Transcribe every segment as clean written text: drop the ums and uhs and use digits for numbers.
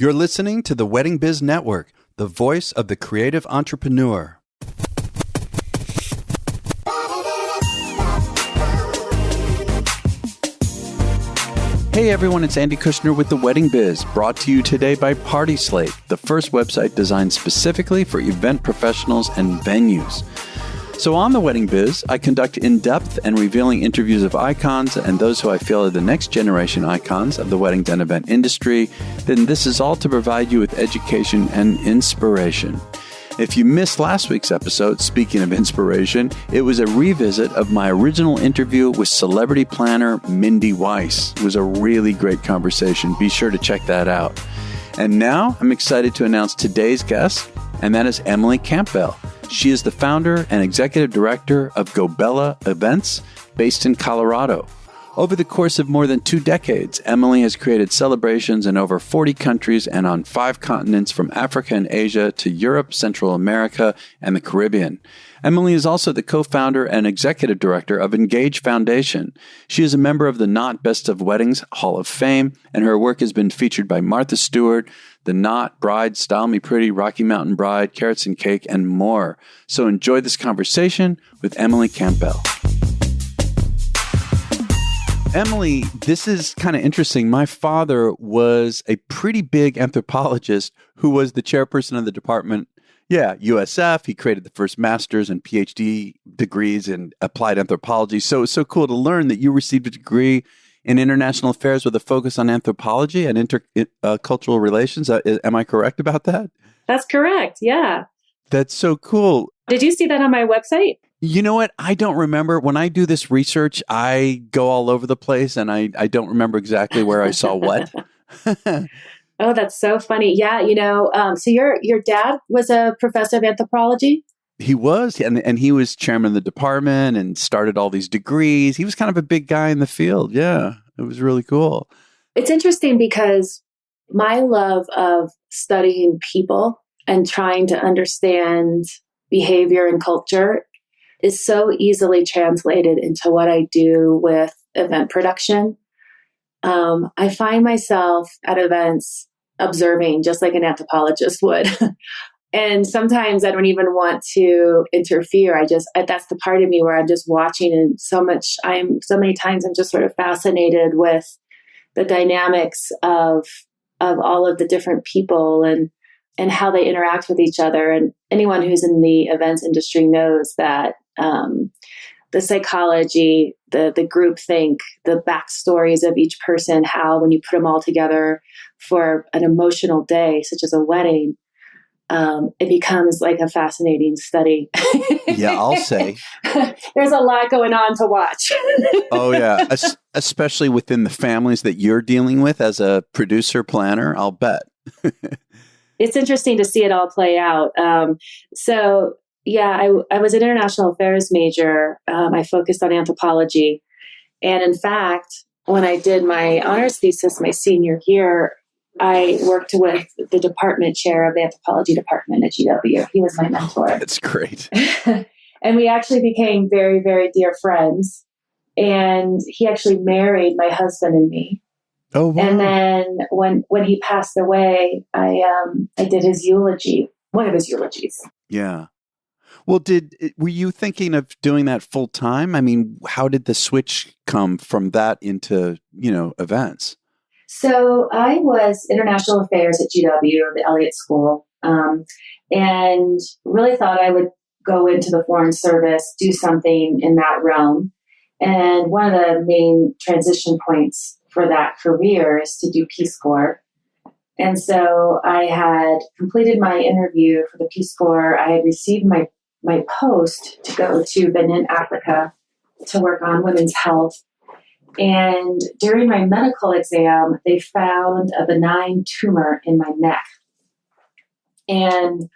You're listening to the Wedding Biz Network, the voice of the creative entrepreneur. Hey everyone, it's Andy Kushner with the Wedding Biz, brought to you today by Party Slate, the first website designed specifically for event professionals and venues. So on the Wedding Biz, I conduct in-depth and revealing interviews of icons and those who I feel are the next generation icons of the wedding and event industry. Then this is all to provide you with education and inspiration. If you missed last week's episode, speaking of inspiration, it was a revisit of my original interview with celebrity planner Mindy Weiss. It was a really great conversation. Be sure to check that out. And now I'm excited to announce today's guest, and that is Emily Campbell. She is the founder and executive director of Gobella Events, based in Colorado. Over the course of more than 2 decades, Emily has created celebrations in over 40 countries and on 5 continents, from Africa and Asia to Europe, Central America, and the Caribbean. Emily is also the co-founder and executive director of Engage Foundation. She is a member of the Knot Best of Weddings Hall of Fame, and her work has been featured by Martha Stewart, The Knot, Bride, Style Me Pretty, Rocky Mountain Bride, Carrots and Cake, and more. So enjoy this conversation with Emily Campbell. Emily, this is kind of interesting. My father was a pretty big anthropologist who was the chairperson of the department. Yeah, USF. He created the first master's and PhD degrees in applied anthropology. So it's so cool to learn that you received a degree in international affairs with a focus on anthropology and intercultural relations. Am I correct about that? That's correct. Yeah. That's so cool. Did you see that on my website? You know what? I don't remember. When I do this research, I go all over the place and I don't remember exactly where I saw what. Oh, that's so funny. Yeah. So your dad was a professor of anthropology? He was, and he was chairman of the department and started all these degrees. He was kind of a big guy in the field. Yeah, it was really cool. It's interesting because my love of studying people and trying to understand behavior and culture is so easily translated into what I do with event production. I find myself at events observing just like an anthropologist would. And sometimes I don't even want to interfere. That's the part of me where I'm just watching, and so many times I'm just sort of fascinated with the dynamics of all of the different people and how they interact with each other. And anyone who's in the events industry knows that the psychology, the groupthink, the backstories of each person, how when you put them all together for an emotional day, such as a wedding, it becomes like a fascinating study. Yeah, I'll say. There's a lot going on to watch. Oh, yeah. Especially within the families that you're dealing with as a producer planner, I'll bet. It's interesting to see it all play out. I was an international affairs major. I focused on anthropology. And in fact, when I did my honors thesis my senior year, I worked with the department chair of the anthropology department at GW. He was my mentor. That's great. And we actually became very, very dear friends. And he actually married my husband and me. Oh, wow. And then when he passed away, I did his eulogy, one of his eulogies. Yeah. Well, were you thinking of doing that full time? I mean, how did the switch come from that into, events? So I was international affairs at GW, the Elliott School, and really thought I would go into the Foreign Service, do something in that realm. And one of the main transition points for that career is to do Peace Corps. And so I had completed my interview for the Peace Corps. I had received my post to go to Benin, Africa, to work on women's health. And during my medical exam, they found a benign tumor in my neck. And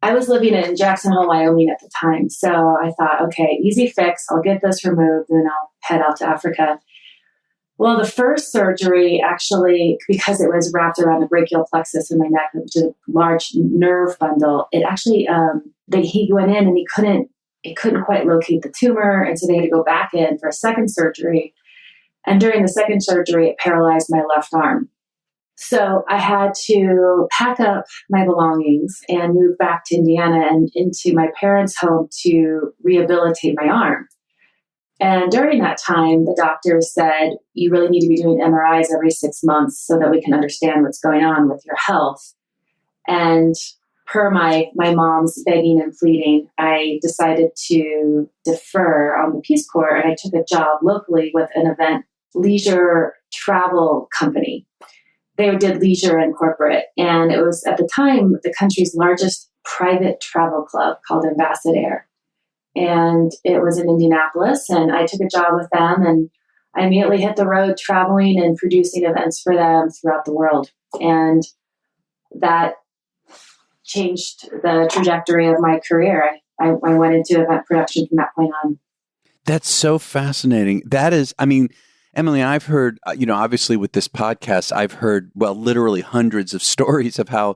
I was living in Jackson Hole, Wyoming at the time. So I thought, okay, easy fix. I'll get this removed and then I'll head out to Africa. Well, the first surgery actually, because it was wrapped around the brachial plexus in my neck, which is a large nerve bundle, it actually, he went in and he couldn't quite locate the tumor. And so they had to go back in for a second surgery. And during the second surgery, it paralyzed my left arm. So I had to pack up my belongings and move back to Indiana and into my parents' home to rehabilitate my arm. And during that time, the doctor said, you really need to be doing MRIs every 6 months so that we can understand what's going on with your health. And per my mom's begging and pleading, I decided to defer on the Peace Corps, and I took a job locally with an event leisure travel company. They did leisure and corporate, and it was at the time the country's largest private travel club called Ambassador. And it was in Indianapolis, and I took a job with them, and I immediately hit the road traveling and producing events for them throughout the world. And that changed the trajectory of my career. I went into event production from that point on. That's so fascinating. That is, I mean, Emily, I've heard, obviously with this podcast, I've heard, literally hundreds of stories of how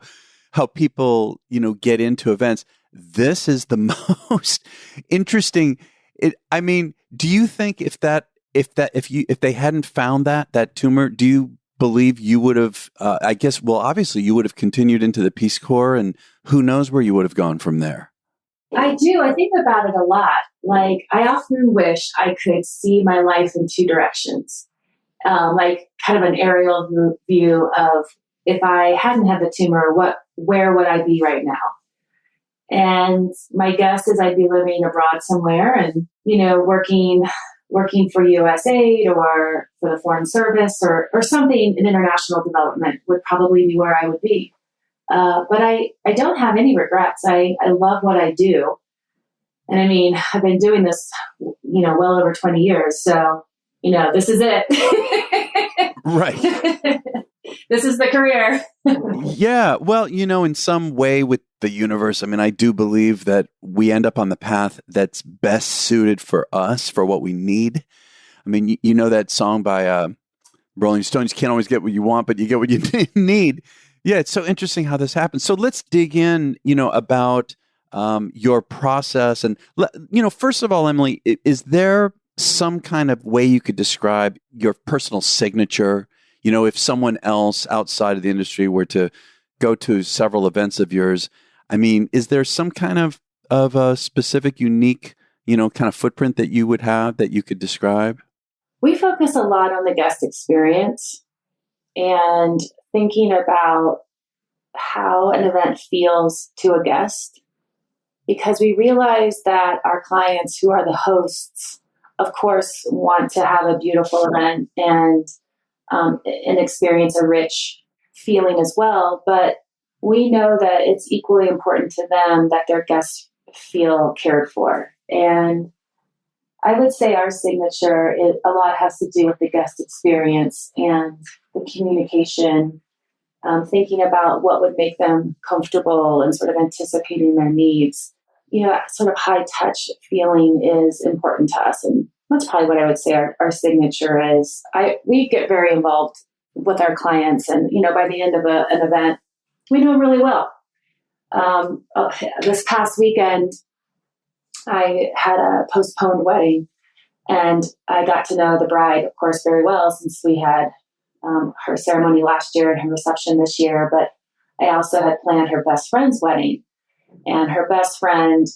people, get into events. This is the most interesting. Do you think if they hadn't found that tumor, do you believe you would have, obviously you would have continued into the Peace Corps, and who knows where you would have gone from there? I do. I think about it a lot. Like, I often wish I could see my life in two directions, like kind of an aerial view of if I hadn't had the tumor, where would I be right now? And my guess is I'd be living abroad somewhere and, working for USAID or for the Foreign Service or something in international development would probably be where I would be. But I don't have any regrets. I love what I do. And I mean, I've been doing this, well over 20 years. So, this is it. Right. This is the career. Yeah. Well, in some way with the universe, I do believe that we end up on the path that's best suited for us, for what we need. You know that song by Rolling Stones, you can't always get what you want, but you get what you need. Yeah, it's so interesting how this happens. So let's dig in, about your process. And, first of all, Emily, is there some kind of way you could describe your personal signature? If someone else outside of the industry were to go to several events of yours, is there some kind of a specific, unique, kind of footprint that you would have that you could describe? We focus a lot on the guest experience and thinking about how an event feels to a guest, because we realize that our clients who are the hosts, of course, want to have a beautiful event and experience a rich feeling as well. But we know that it's equally important to them that their guests feel cared for. And I would say our signature, a lot has to do with the guest experience and the communication, thinking about what would make them comfortable and sort of anticipating their needs. Sort of high touch feeling is important to us. And that's probably what I would say our signature is. We get very involved with our clients, and, by the end of an event, we know them really well. This past weekend, I had a postponed wedding, and I got to know the bride, of course, very well, since we had her ceremony last year and her reception this year. But I also had planned her best friend's wedding, and her best friend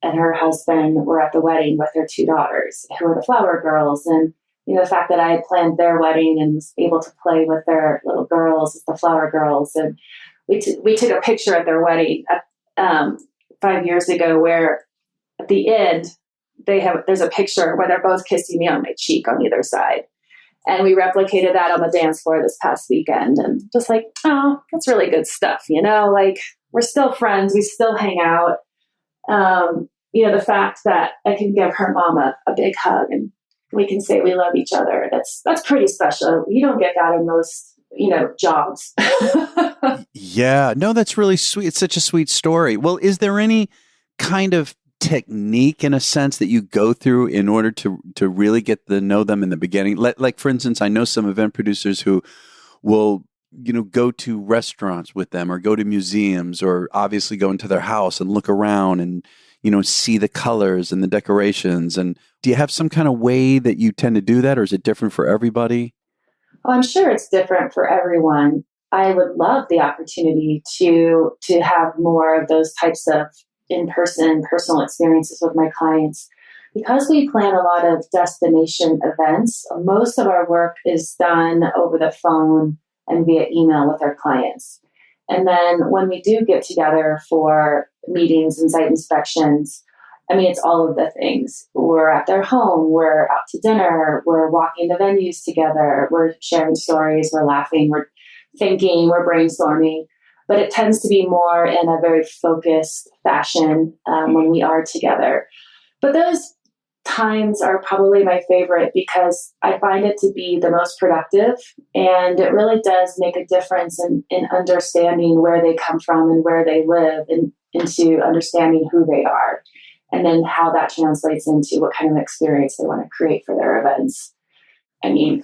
and her husband were at the wedding with their two daughters, who were the flower girls. And, the fact that I had planned their wedding and was able to play with their little girls as the flower girls. And we took a picture at their wedding 5 years ago, where at the end, there's a picture where they're both kissing me on my cheek on either side. And we replicated that on the dance floor this past weekend. And just like, oh, that's really good stuff. Like, we're still friends. We still hang out. The fact that I can give her mom a big hug and we can say we love each other. That's pretty special. You don't get that in most, jobs. Yeah, no, that's really sweet. It's such a sweet story. Well, is there any kind of technique, in a sense, that you go through in order to really get to know them in the beginning? Like, for instance, I know some event producers who will, go to restaurants with them or go to museums or obviously go into their house and look around and, see the colors and the decorations. And do you have some kind of way that you tend to do that, or is it different for everybody? Well, I'm sure it's different for everyone. I would love the opportunity to have more of those types of in-person personal experiences with my clients. Because we plan a lot of destination events, most of our work is done over the phone and via email with our clients. And then when we do get together for meetings and site inspections, I mean, it's all of the things. We're at their home, we're out to dinner, we're walking the venues together, we're sharing stories, we're laughing, we're thinking, we're brainstorming. But it tends to be more in a very focused fashion when we are together. But those times are probably my favorite because I find it to be the most productive, and it really does make a difference in understanding where they come from and where they live, and into understanding who they are, and then how that translates into what kind of experience they want to create for their events. I mean,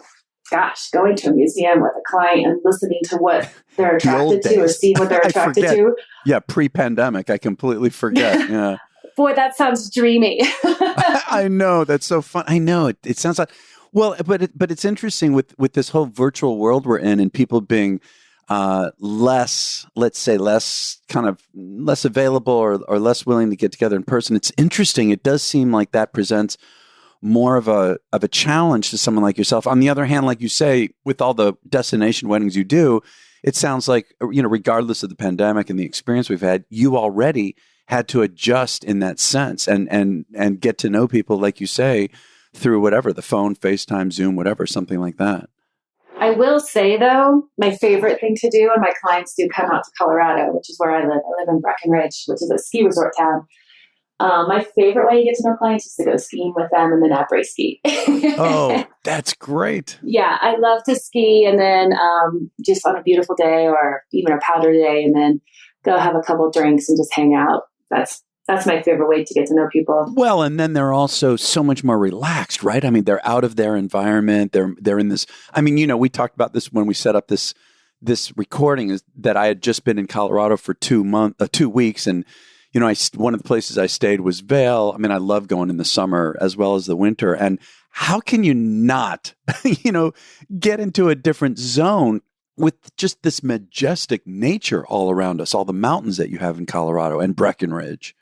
gosh, going to a museum with a client and listening to what they're attracted to or seeing what they're attracted to. Yeah, pre-pandemic, I completely forget. Yeah. Boy, that sounds dreamy. I know, that's so fun. I know it sounds like, well, but it's interesting with this whole virtual world we're in, and people being less, let's say, less available or less willing to get together in person. It's interesting. It does seem like that presents more of a challenge to someone like yourself. On the other hand, like you say, with all the destination weddings you do, it sounds like, regardless of the pandemic and the experience we've had, you already had to adjust in that sense and get to know people, like you say, through whatever, the phone, FaceTime, Zoom, whatever, something like that. I will say, though, my favorite thing to do, and my clients do come out to Colorado, which is where I live. I live in Breckenridge, which is a ski resort town. My favorite way to get to know clients is to go skiing with them and then après ski. Oh, that's great. Yeah, I love to ski, and then just on a beautiful day or even a powder day, and then go have a couple drinks and just hang out. That's my favorite way to get to know people. Well, and then they're also so much more relaxed, right? I mean, they're out of their environment. They're in this. I mean, we talked about this when we set up this recording, is that I had just been in Colorado for 2 weeks, and one of the places I stayed was Vail. I mean, I love going in the summer as well as the winter. And how can you not, get into a different zone with just this majestic nature all around us, all the mountains that you have in Colorado and Breckenridge?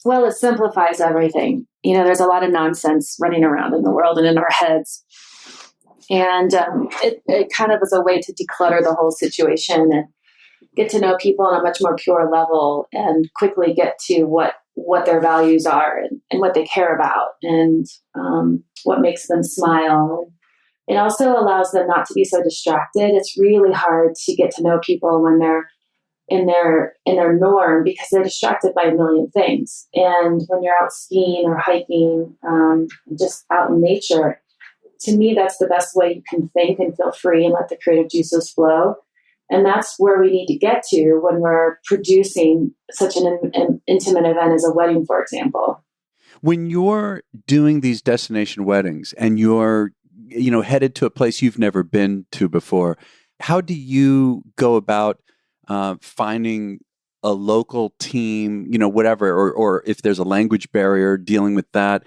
Well, it simplifies everything. There's a lot of nonsense running around in the world and in our heads. And it kind of is a way to declutter the whole situation and get to know people on a much more pure level, and quickly get to what their values are and what they care about, and what makes them smile. It also allows them not to be so distracted. It's really hard to get to know people when they're in their norm, because they're distracted by a million things. And when you're out skiing or hiking, just out in nature, to me, that's the best way you can think and feel free and let the creative juices flow. And that's where we need to get to when we're producing such an intimate event as a wedding, for example. When you're doing these destination weddings and you're, headed to a place you've never been to before, how do you go about finding a local team, whatever, or if there's a language barrier, dealing with that,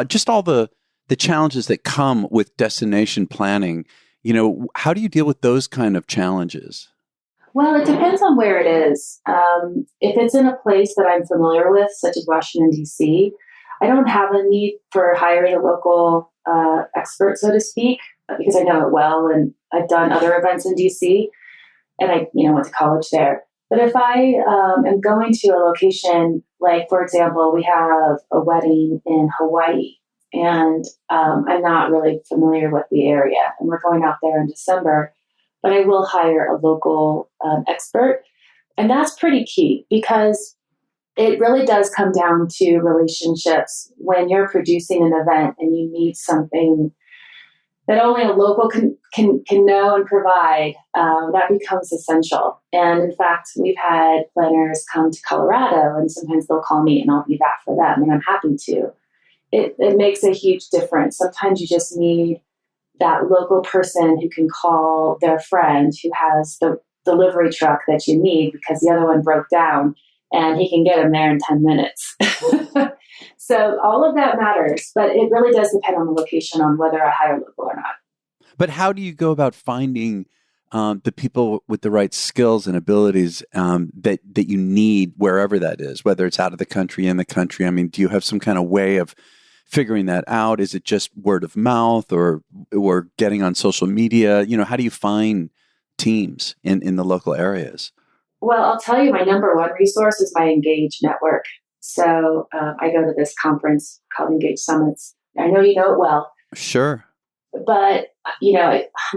just all the challenges that come with destination planning? How do you deal with those kind of challenges? Well, it depends on where it is. If it's in a place that I'm familiar with, such as Washington, D.C., I don't have a need for hiring a local expert, so to speak, because I know it well, and I've done other events in D.C., and I went to college there. But if I am going to a location, like, for example, we have a wedding in Hawaii, and I'm not really familiar with the area, and we're going out there in December, but I will hire a local expert. And that's pretty key, because it really does come down to relationships. When you're producing an event and you need something that only a local can know and provide, that becomes essential. And in fact, we've had planners come to Colorado, and sometimes they'll call me and I'll be that for them, and I'm happy to. It makes a huge difference. Sometimes you just need that local person who can call their friend who has the delivery truck that you need because the other one broke down, and he can get them there in 10 minutes. So all of that matters, but it really does depend on the location on whether I hire local or not. But how do you go about finding the people with the right skills and abilities that you need wherever that is, whether it's out of the country, in the country? I mean, do you have some kind of way of figuring that out? Is it just word of mouth or getting on social media? How do you find teams in the local areas? Well, I'll tell you, my number one resource is my Engage network. So I go to this conference called Engage Summits. I know you know it well. Sure. But, I'm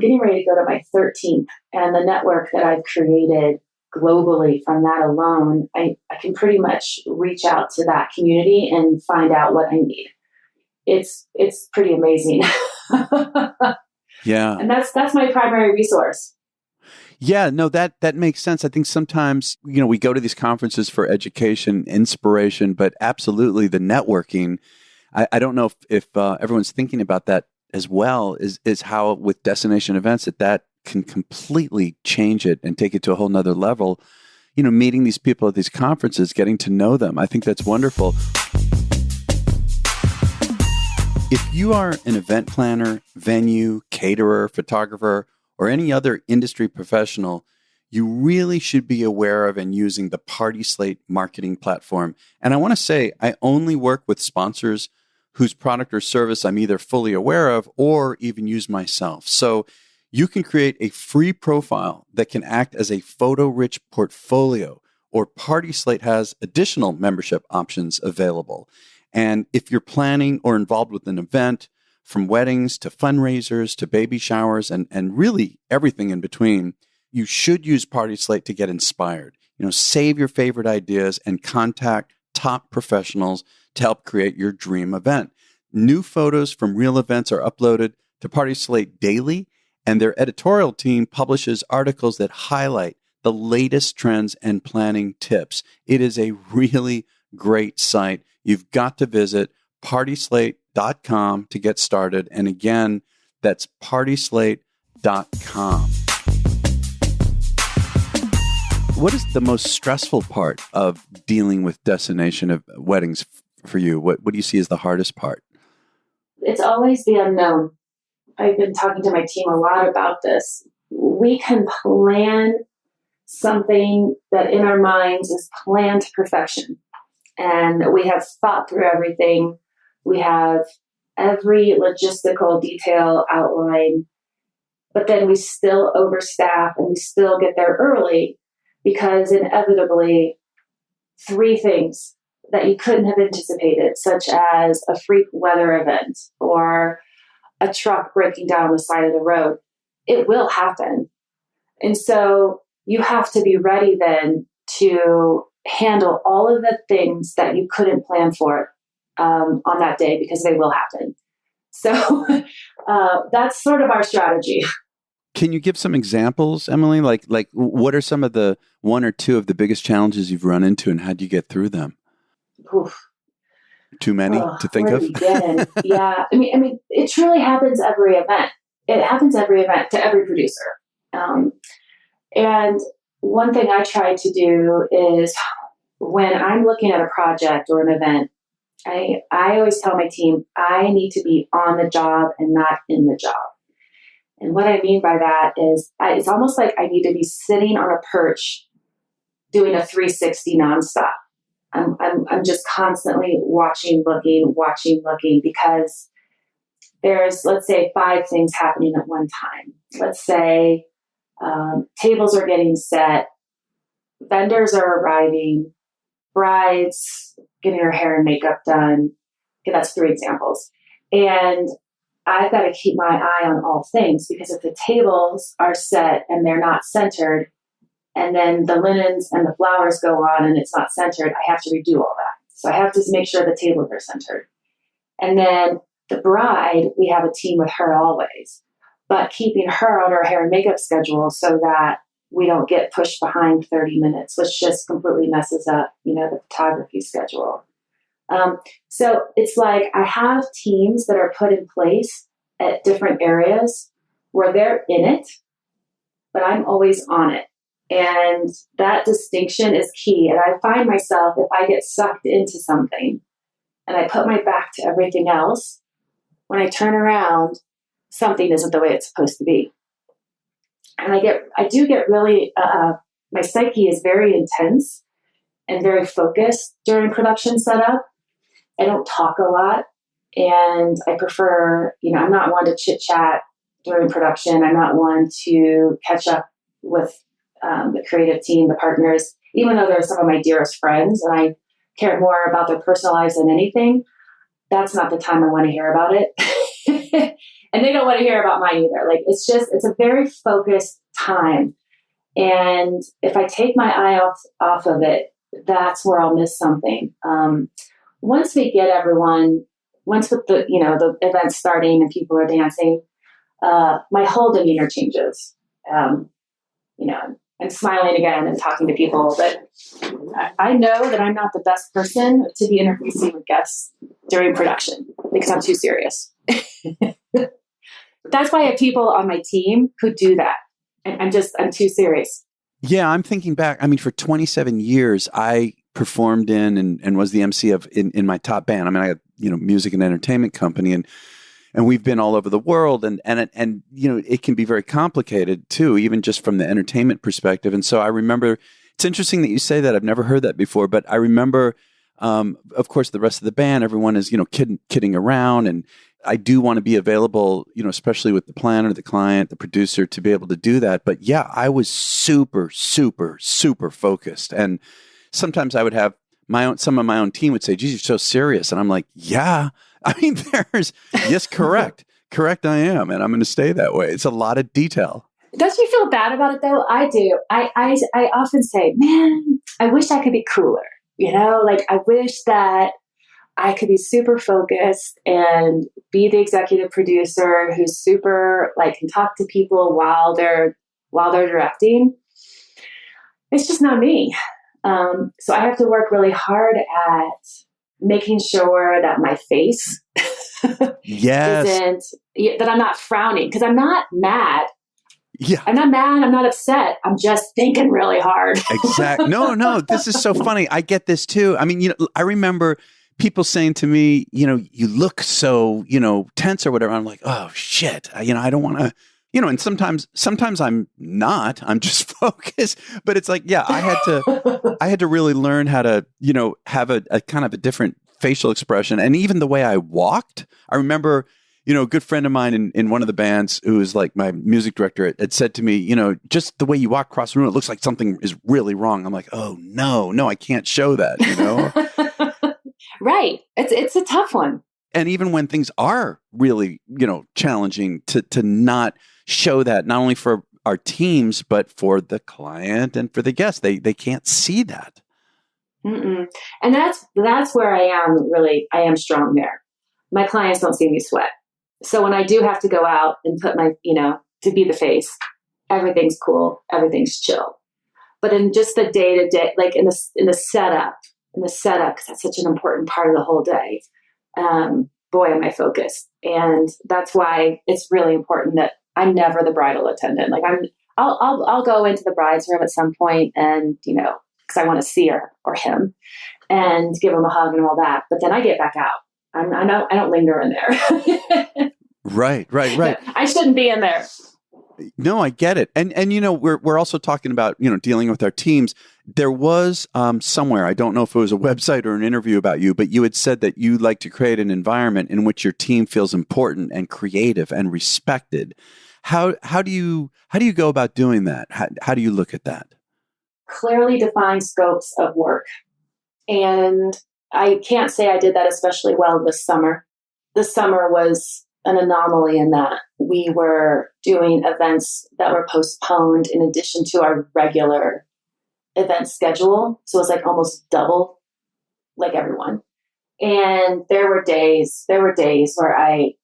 getting ready to go to my 13th, and the network that I've created globally from that alone, I can pretty much reach out to that community and find out what I need. It's pretty amazing. Yeah. And that's my primary resource. Yeah, no, that makes sense. I think sometimes, we go to these conferences for education, inspiration, but absolutely the networking. I don't know if everyone's thinking about that as well, is how with destination events that can completely change it and take it to a whole nother level. Meeting these people at these conferences, getting to know them. I think that's wonderful. If you are an event planner, venue, caterer, photographer, or any other industry professional, you really should be aware of and using the Party Slate marketing platform. And I want to say, I only work with sponsors whose product or service I'm either fully aware of or even use myself. So you can create a free profile that can act as a photo-rich portfolio, or Party Slate has additional membership options available. And if you're planning or involved with an event, from weddings to fundraisers to baby showers and really everything in between, you should use Party Slate to get inspired. Save your favorite ideas and contact top professionals to help create your dream event. New photos from real events are uploaded to Party Slate daily, and their editorial team publishes articles that highlight the latest trends and planning tips. It is a really great site. You've got to visit partyslate.com to get started. And again, that's partyslate.com. What is the most stressful part of dealing with destination of weddings for you? What do you see as the hardest part? It's always the unknown. I've been talking to my team a lot about this. We can plan something that in our minds is planned to perfection. And we have thought through everything. We have every logistical detail outlined, but then we still overstaff and we still get there early because inevitably 3 things that you couldn't have anticipated, such as a freak weather event or a truck breaking down on the side of the road, it will happen. And so you have to be ready then to handle all of the things that you couldn't plan for on that day, because they will happen. So that's sort of our strategy. Can you give some examples, Emily? Like what are some of the 1 or 2 of the biggest challenges you've run into, and how do you get through them? Oof. Too many to think of? Yeah. I mean, it truly happens every event. It happens every event to every producer. And one thing I try to do is when I'm looking at a project or an event, I always tell my team, I need to be on the job and not in the job. And what I mean by that is it's almost like I need to be sitting on a perch doing a 360 nonstop. I'm just constantly watching, looking, because there's, let's say, 5 things happening at one time. Let's say tables are getting set, vendors are arriving, brides getting her hair and makeup done. Okay, that's 3 examples. And I've got to keep my eye on all things, because if the tables are set and they're not centered, and then the linens and the flowers go on and it's not centered, I have to redo all that. So I have to make sure the tables are centered. And then the bride, we have a team with her always, but keeping her on her hair and makeup schedule so that we don't get pushed behind 30 minutes, which just completely messes up, the photography schedule. So it's like I have teams that are put in place at different areas where they're in it, but I'm always on it. And that distinction is key. And I find myself, if I get sucked into something and I put my back to everything else, when I turn around, something isn't the way it's supposed to be. And I do get really, my psyche is very intense and very focused during production setup. I don't talk a lot, and I prefer, I'm not one to chit chat during production. I'm not one to catch up with the creative team, the partners, even though they're some of my dearest friends and I care more about their personal lives than anything. That's not the time I want to hear about it. And they don't want to hear about mine either. Like, it's a very focused time. And if I take my eye off of it, that's where I'll miss something. Once we get everyone, with the event's starting and people are dancing, my whole demeanor changes. I'm smiling again and talking to people, but I know that I'm not the best person to be interfacing with guests during production because I'm too serious. That's why I have people on my team who do that. And I'm too serious. Yeah, I'm thinking back. I mean, for 27 years, I performed in and was the MC of in my top band. I mean, I had, music and entertainment company, and we've been all over the world, and it can be very complicated too, even just from the entertainment perspective. And so I remember, it's interesting that you say that. I've never heard that before, but I remember, of course, the rest of the band, everyone is, kidding around, and I do want to be available, especially with the planner, the client, the producer, to be able to do that. But yeah, I was super, super, super focused. And sometimes I would have some of my own team would say, geez, you're so serious. And I'm like, yeah, I mean, yes, correct. Correct, I am. And I'm going to stay that way. It's a lot of detail. Don't you feel bad about it though? I do. I often say, man, I wish I could be cooler. I wish that I could be super focused and be the executive producer who's super can talk to people while they're directing. It's just not me. So I have to work really hard at making sure that my face yes. that I'm not frowning, because I'm not mad. Yeah. I'm not mad. I'm not upset. I'm just thinking really hard. Exactly. No, this is so funny. I get this too. I mean, I remember people saying to me, you look so, tense or whatever. I'm like, oh shit. I don't want to, and sometimes I'm not, I'm just focused, but it's like, yeah, I had to really learn how to, have a kind of a different facial expression. And even the way I walked, I remember, a good friend of mine in one of the bands who was like my music director had said to me, just the way you walk across the room, it looks like something is really wrong. I'm like, oh no, I can't show that, Right. It's a tough one. And even when things are really, challenging to not show that, not only for our teams, but for the client and for the guests, they can't see that. Mm-mm. And that's where I am strong there. My clients don't see me sweat. So when I do have to go out and put my, to be the face, everything's cool. Everything's chill. But in just the day to day, like in the setup, because that's such an important part of the whole day. Boy, am I focused. And that's why it's really important that I'm never the bridal attendant. Like I'll go into the bride's room at some point and, because I want to see her or him and give him a hug and all that. But then I get back out. I don't linger in there. Right. I shouldn't be in there. No, I get it. And we're also talking about, dealing with our teams. There was somewhere, I don't know if it was a website or an interview about you, but you had said that you like to create an environment in which your team feels important and creative and respected. How do you go about doing that? How do you look at that? Clearly defined scopes of work. And I can't say I did that especially well this summer. This summer was an anomaly in that we were doing events that were postponed in addition to our regular event schedule. So it was like almost double, like everyone. And there were days where I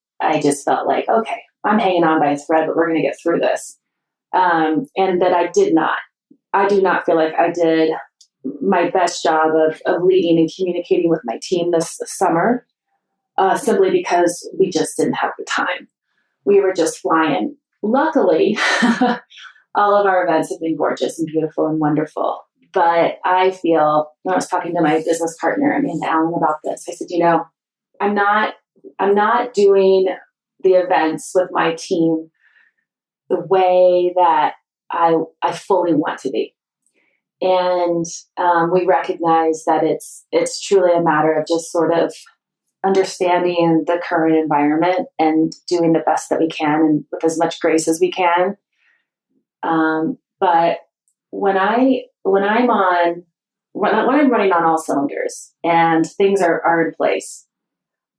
just felt like, okay, I'm hanging on by a thread, but we're going to get through this. And that I do not feel like I did my best job of leading and communicating with my team this summer, simply because we just didn't have the time. We were just flying. Luckily, all of our events have been gorgeous and beautiful and wonderful. But I feel, when I was talking to my business partner, Amanda Allen, about this, I said, I'm not doing the events with my team the way that I fully want to be. And we recognize that it's truly a matter of just sort of understanding the current environment and doing the best that we can and with as much grace as we can. But when I'm running on all cylinders and things are in place,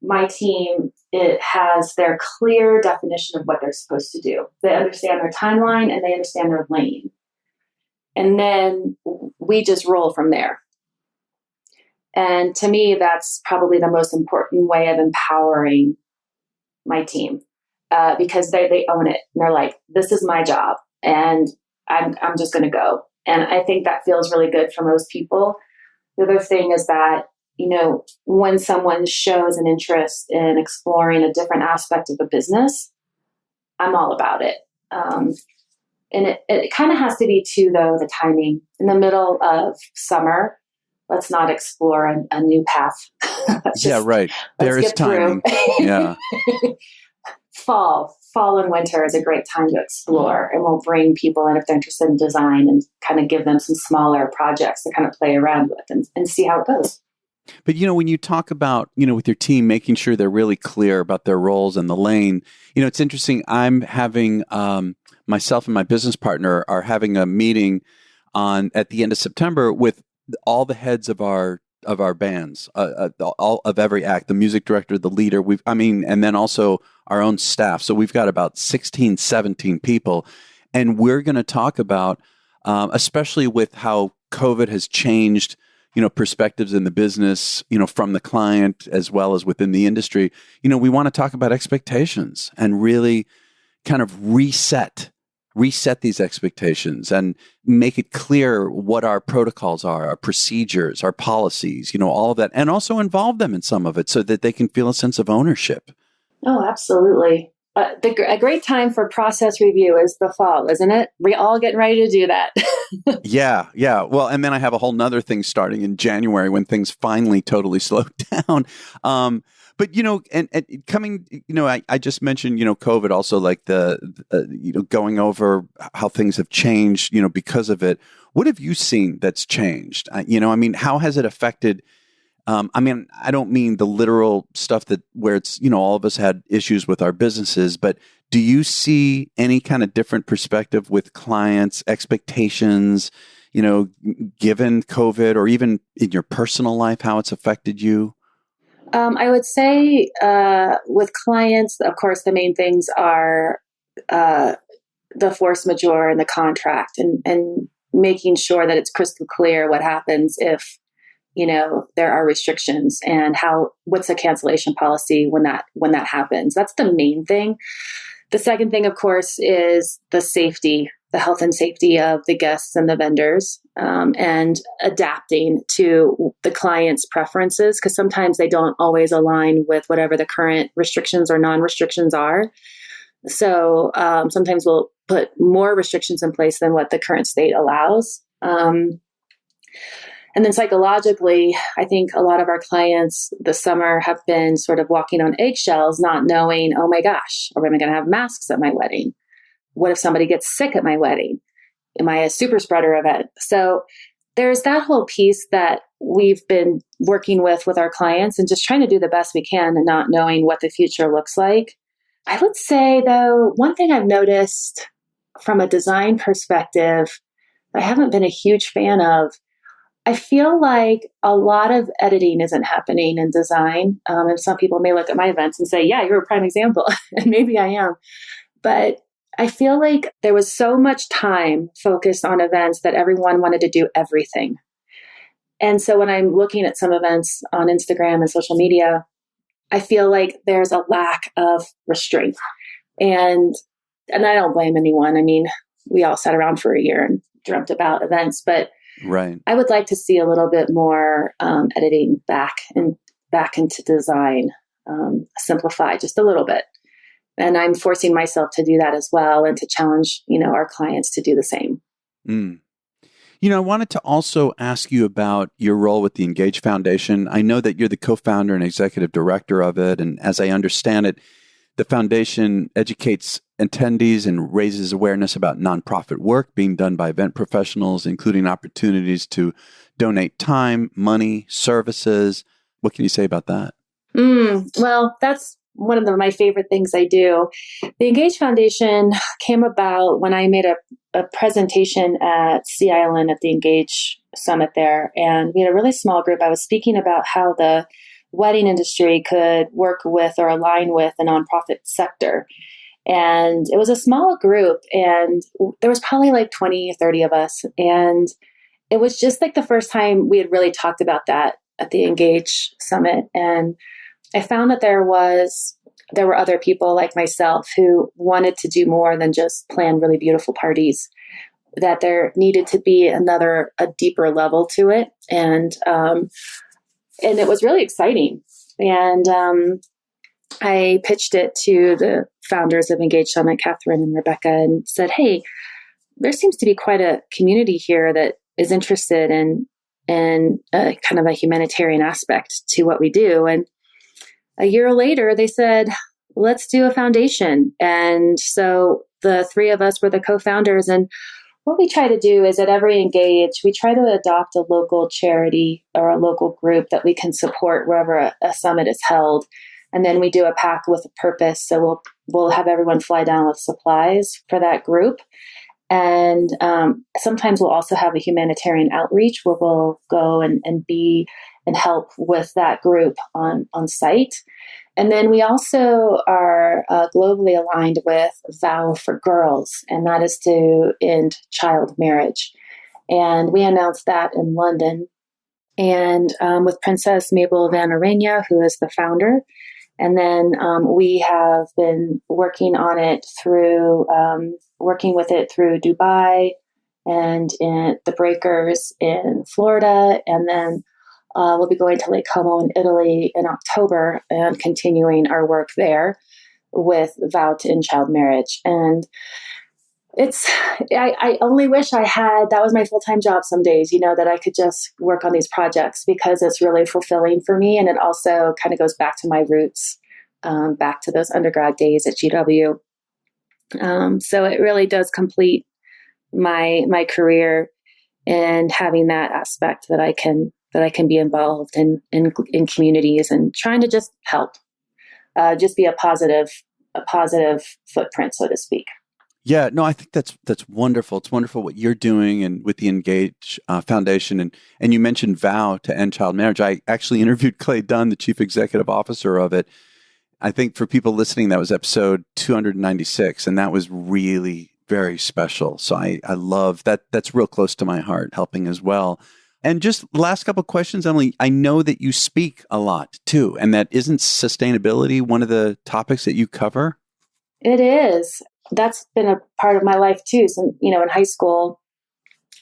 my team, it has their clear definition of what they're supposed to do. They understand their timeline and they understand their lane. And then we just roll from there. And to me, that's probably the most important way of empowering my team, because they own it. And they're like, this is my job and I'm just going to go. And I think that feels really good for most people. The other thing is that, when someone shows an interest in exploring a different aspect of a business, I'm all about it. And it kind of has to be too, though, the timing. In the middle of summer, let's not explore a new path. Right. There is timing. Yeah. Fall and winter is a great time to explore, and we'll bring people in if they're interested in design and kind of give them some smaller projects to kind of play around with and see how it goes. But, when you talk about, with your team, making sure they're really clear about their roles and the lane, it's interesting. I'm having, myself and my business partner are having a meeting at the end of September with all the heads of our bands, all of every act, the music director, the leader, and then also our own staff. So we've got about 16, 17 people. And we're going to talk about, especially with how COVID has changed, perspectives in the business, from the client as well as within the industry. We want to talk about expectations and really kind of reset these expectations and make it clear what our protocols are, our procedures, our policies, all of that, and also involve them in some of it so that they can feel a sense of ownership. Oh, absolutely. A great time for process review is the fall, isn't it? We're all getting ready to do that. Yeah. Well, and then I have a whole nother thing starting in January when things finally totally slow down. But, and coming, I just mentioned, COVID also, like the going over how things have changed, because of it. What have you seen that's changed? How has it affected? I don't mean the literal stuff where it's, all of us had issues with our businesses, but do you see any kind of different perspective with clients, expectations, given COVID, or even in your personal life, how it's affected you? I would say with clients, of course, the main things are the force majeure and the contract and making sure that it's crystal clear what happens if, there are restrictions and what's a cancellation policy when that happens. That's the main thing. The second thing, of course, is the safety, the health and safety of the guests and the vendors, and adapting to the client's preferences, because sometimes they don't always align with whatever the current restrictions or non-restrictions are. So sometimes we'll put more restrictions in place than what the current state allows. And then psychologically, I think a lot of our clients this summer have been sort of walking on eggshells, not knowing, oh my gosh, am I going to have masks at my wedding? What if somebody gets sick at my wedding? Am I a super spreader event? So there's that whole piece that we've been working with our clients and just trying to do the best we can and not knowing what the future looks like. I would say, though, one thing I've noticed from a design perspective that I haven't been a huge fan of, I feel like a lot of editing isn't happening in design. And some people may look at my events and say, yeah, you're a prime example. And maybe I am. But I feel like there was so much time focused on events that everyone wanted to do everything. And so when I'm looking at some events on Instagram and social media, I feel like there's a lack of restraint. And I don't blame anyone. I mean, we all sat around for a year and dreamt about events, but right. I would like to see a little bit more editing back into design, simplify just a little bit. And I'm forcing myself to do that as well and to challenge, our clients to do the same. Mm. I wanted to also ask you about your role with the Engage Foundation. I know that you're the co-founder and executive director of it. And as I understand it, The foundation educates attendees and raises awareness about nonprofit work being done by event professionals, including opportunities to donate time, money, services. What can you say about that? Well, that's one of my favorite things I do. The Engage Foundation came about when I made a presentation at Sea Island at the Engage Summit there. And we had a really small group. I was speaking about how the wedding industry could work with or align with the nonprofit sector. And it was a small group, and there was probably like 20, 30 of us. And it was just like the first time we had really talked about that at the Engage Summit. And I found that there were other people like myself who wanted to do more than just plan really beautiful parties, that there needed to be a deeper level to it. And it was really exciting. And I pitched it to the founders of Engage Summit, Catherine and Rebecca, and said, hey, there seems to be quite a community here that is interested in kind of a humanitarian aspect to what we do. And a year later, they said, let's do a foundation. And so the three of us were the co-founders. And what we try to do is at every Engage, we try to adopt a local charity or a local group that we can support wherever a summit is held. And then we do a pack with a purpose. So we'll have everyone fly down with supplies for that group. And sometimes we'll also have a humanitarian outreach where we'll go and be and help with that group on site. And then we also are globally aligned with Vow for Girls, and that is to end child marriage. And we announced that in London, and with Princess Mabel Van Arena, who is the founder. And then we have been working with it through Dubai and in the Breakers in Florida. And then we'll be going to Lake Como in Italy in October and continuing our work there with Vow to End Child Marriage. And I only wish that was my full-time job some days, that I could just work on these projects, because it's really fulfilling for me. And it also kind of goes back to my roots, back to those undergrad days at GW. So it really does complete my career in having that aspect that I can be involved in communities and trying to just help, just be a positive footprint, so to speak. Yeah, no, I think that's wonderful. It's wonderful what you're doing and with the Engage Foundation. And you mentioned Vow to End Child Marriage. I actually interviewed Clay Dunn, the chief executive officer of it. I think for people listening, that was episode 296, and that was really very special. So I love that. That's real close to my heart, helping as well. And just last couple of questions, Emily. I know that you speak a lot too, and that isn't sustainability one of the topics that you cover? It is. That's been a part of my life too. So, in high school,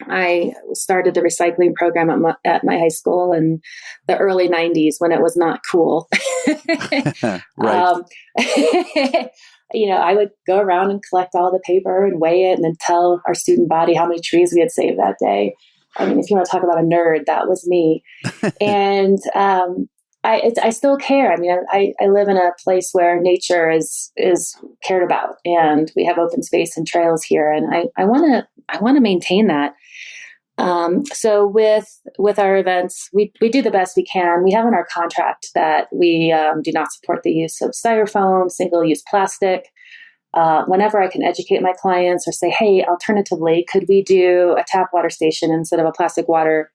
I started the recycling program at my high school in the early 90s when it was not cool. Right. I would go around and collect all the paper and weigh it and then tell our student body how many trees we had saved that day. I mean, if you want to talk about a nerd, that was me. And I still care. I mean, I live in a place where nature is cared about, and we have open space and trails here, and I want to maintain that. So with our events, we do the best we can. We have in our contract that we do not support the use of styrofoam, single-use plastic. Whenever I can educate my clients or say, hey, alternatively, could we do a tap water station instead of a plastic water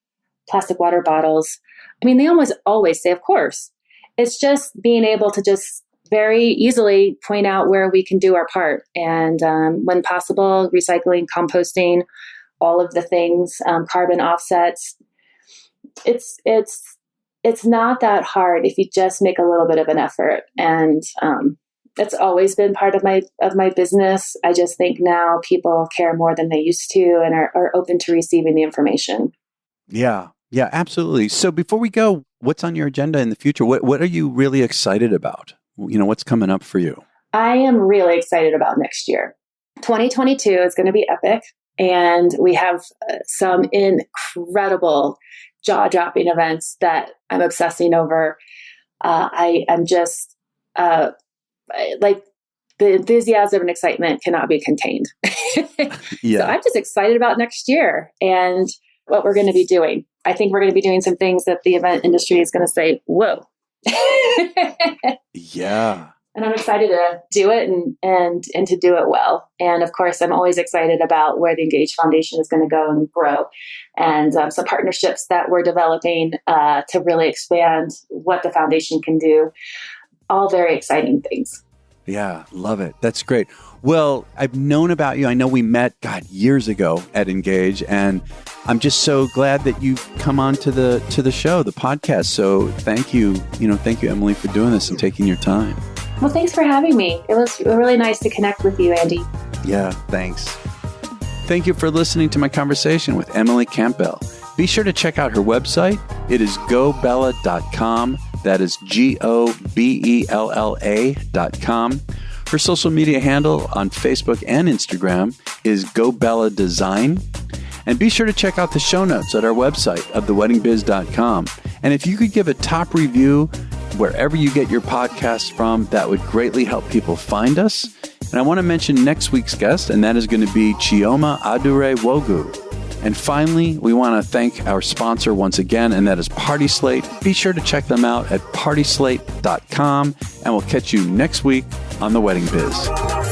bottles? I mean, they always say, of course. It's just being able to just very easily point out where we can do our part. And when possible, recycling, composting, all of the things, carbon offsets. It's not that hard if you just make a little bit of an effort. And it's always been part of my business. I just think now people care more than they used to and are open to receiving the information. Yeah. Yeah, absolutely. So before we go, what's on your agenda in the future? What are you really excited about? What's coming up for you? I am really excited about next year. 2022 is going to be epic. And we have some incredible jaw-dropping events that I'm obsessing over. I am just like the enthusiasm and excitement cannot be contained. Yeah. So I'm just excited about next year and what we're going to be doing. I think we're going to be doing some things that the event industry is going to say, whoa. Yeah. And I'm excited to do it and to do it well. And of course, I'm always excited about where the Engage Foundation is going to go and grow, and some partnerships that we're developing to really expand what the foundation can do. All very exciting things. Yeah, love it. That's great. Well, I've known about you. I know we met, years ago at Engage, and I'm just so glad that you've come on to the show, the podcast. So thank you, Emily, for doing this and taking your time. Well, thanks for having me. It was really nice to connect with you, Andy. Yeah, thanks. Thank you for listening to my conversation with Emily Campbell. Be sure to check out her website. It is gobella.com. That is GOBELLA.com. Her social media handle on Facebook and Instagram is GoBella Design. And be sure to check out the show notes at our website of theweddingbiz.com. And if you could give a top review wherever you get your podcasts from, that would greatly help people find us. And I want to mention next week's guest, and that is going to be Chioma Adure-Wogu. And finally, we want to thank our sponsor once again, and that is Party Slate. Be sure to check them out at partyslate.com, and we'll catch you next week on The Wedding Biz.